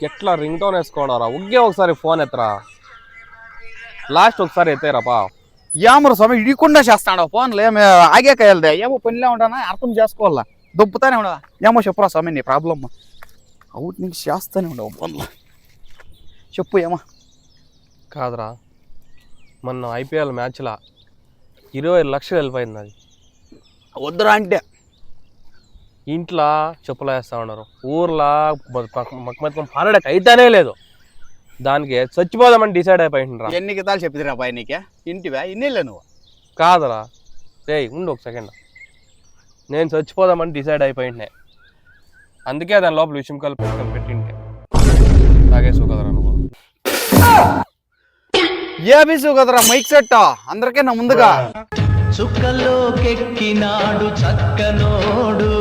ఎట్లా ring tone వేసుకోవడారా ఒకే ఒకసారి phone ఎత్తరా last ఒకసారి ఎత్తేరాపా ఏమరు స్వామి ఇడికుండా చేస్తాడు ఫోన్లు ఏమి ఆగాక వెళ్దే ఏమో పనిలో ఉంటానా అర్థం చేసుకోవాలా దొబ్బుతానే ఉండవా ఏమో చెప్పురా స్వామి నీ ప్రాబ్లమ్ అవుట్ నీకు చేస్తానే ఉండవు ఫోన్లో చెప్పు ఏమో కాదురా మొన్న ఐపీఎల్ మ్యాచ్లా 20 లక్షలు వెళ్ళిపోయింది అది వద్దురా అంటే ఇంట్లో చెప్పులు వేస్తూ ఉన్నారు ఊర్లో మొత్తం పనడక అయితేనే లేదు దానికి చచ్చిపోదామని డిసైడ్ అయిపోయిండ్రా ఎన్ని గితాలు చెప్పిదిరా బాయ్ నీకే ఇంటివా ఇన్నిలే నువ్వు కాదురా రేయ్ ఉండు ఒక సెకండ్ నేను చచ్చిపోదామని డిసైడ్ అయిపోయిండే అందుకే దాని లోపల విషయం కలిపి పెట్టింటే తాగేసు కదరా నువ్వు ఏ బీసు కదరా మైక్ సెట్ అందరికీ నా ముందుగా చుక్కలోకెక్కినాడు చక్కనోడు